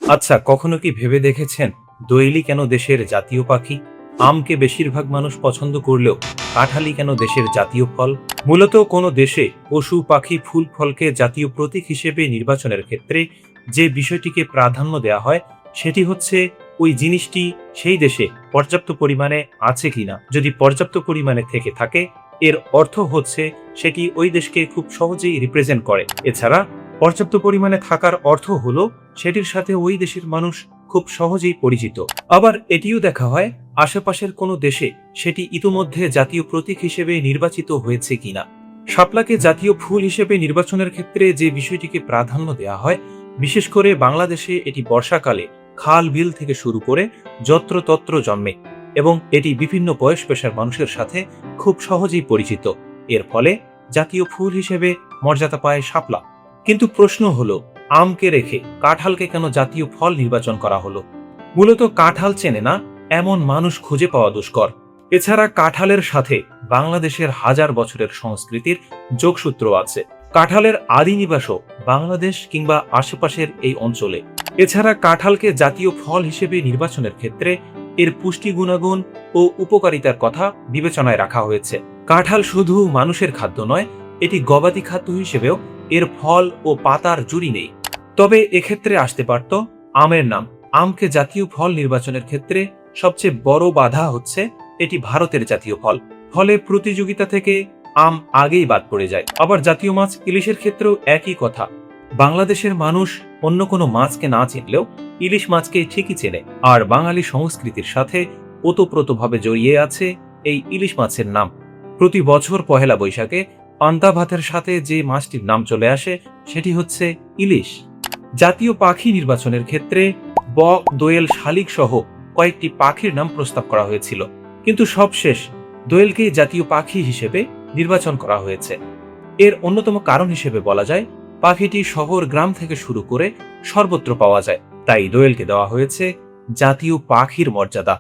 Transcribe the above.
আচ্ছা, কখনো কি ভেবে দেখেছেন দোয়েলই কেন দেশের জাতীয় পাখি? আমকে বেশিরভাগ মানুষ পছন্দ করলেও কাঁঠালই কেন দেশের জাতীয় ফল? মূলত কোনো দেশে পশু পাখি ফুল ফলকে জাতীয় প্রতীক হিসেবে নির্বাচনের ক্ষেত্রে যে বিষয়টিকে প্রাধান্য দেওয়া হয় সেটি হচ্ছে ওই জিনিসটি সেই দেশে পর্যাপ্ত পরিমাণে আছে কিনা। যদি পর্যাপ্ত পরিমাণে থেকে থাকে, এর অর্থ হচ্ছে সেটি ওই দেশকে খুব সহজেই রিপ্রেজেন্ট করে। এছাড়া পর্যাপ্ত পরিমাণে থাকার অর্থ হলো সেটির সাথে ওই দেশের মানুষ খুব সহজেই পরিচিত। আবার এটিও দেখা হয় আশেপাশের কোনো দেশে সেটি ইতোমধ্যে জাতীয় প্রতীক হিসেবে নির্বাচিত হয়েছে কিনা। শাপলাকে জাতীয় ফুল হিসেবে নির্বাচনের ক্ষেত্রে যে বিষয়টিকে প্রাধান্য দেওয়া হয়, বিশেষ করে বাংলাদেশে এটি বর্ষাকালে খাল বিল থেকে শুরু করে যত্রতত্র জন্মে এবং এটি বিভিন্ন বয়স পেশার মানুষের সাথে খুব সহজেই পরিচিত। এর ফলে জাতীয় ফুল হিসেবে মর্যাদা পায় শাপলা। কিন্তু প্রশ্ন হলো, আমকে রেখে কাঁঠালকে কেন জাতীয় ফল নির্বাচন করা হলো? মূলত কাঁঠাল চেনে না এমন মানুষ খুঁজে পাওয়া দুষ্কর। এছাড়া কাঁঠালের সাথে বাংলাদেশের হাজার বছরের সংস্কৃতির যোগসূত্র আছে। কাঁঠালের আদি নিবাসও বাংলাদেশ কিংবা আশেপাশের এই অঞ্চলে। এছাড়া কাঁঠালকে জাতীয় ফল হিসেবে নির্বাচনের ক্ষেত্রে এর পুষ্টি গুণাগুণ ও উপকারিতার কথা বিবেচনায় রাখা হয়েছে। কাঁঠাল শুধু মানুষের খাদ্য নয়, এটি গবাদি খাদ্য হিসেবেও এর ফল ও পাতার জুড়ি নেই। তবে এক্ষেত্রে আসতে পারত আমের নাম। আমকে জাতীয় ফল নির্বাচনের ক্ষেত্রে সবচেয়ে বড় বাধা হচ্ছে এটি ভারতের জাতীয় ফল। ফলে প্রতিযোগিতা থেকে আম আগেই বাদ পড়ে যায়। আবার জাতীয় মাছ ইলিশের ক্ষেত্রেও একই কথা। বাংলাদেশের মানুষ অন্য কোনো মাছকে না চিনলেও ইলিশ মাছকে ঠিকই চেনে। আর বাঙালি সংস্কৃতির সাথে ওতপ্রোতভাবে জড়িয়ে আছে এই ইলিশ মাছের নাম। প্রতি বছর পহেলা বৈশাখে পান্তা ভাতের সাথে যে মাছটির নাম চলে আসে সেটি হচ্ছে ইলিশ। জাতীয় পাখি নির্বাচনের ক্ষেত্রে বক, দোয়েল, শালিক সহ কয়েকটি পাখির নাম প্রস্তাব করা হয়েছিল, কিন্তু সবশেষ দোয়েলকেই জাতীয় পাখি হিসেবে নির্বাচন করা হয়েছে। এর অন্যতম কারণ হিসেবে বলা যায় পাখিটি শহর গ্রাম থেকে শুরু করে সর্বত্র পাওয়া যায়, তাই দোয়েলকে দেওয়া হয়েছে জাতীয় পাখির মর্যাদা।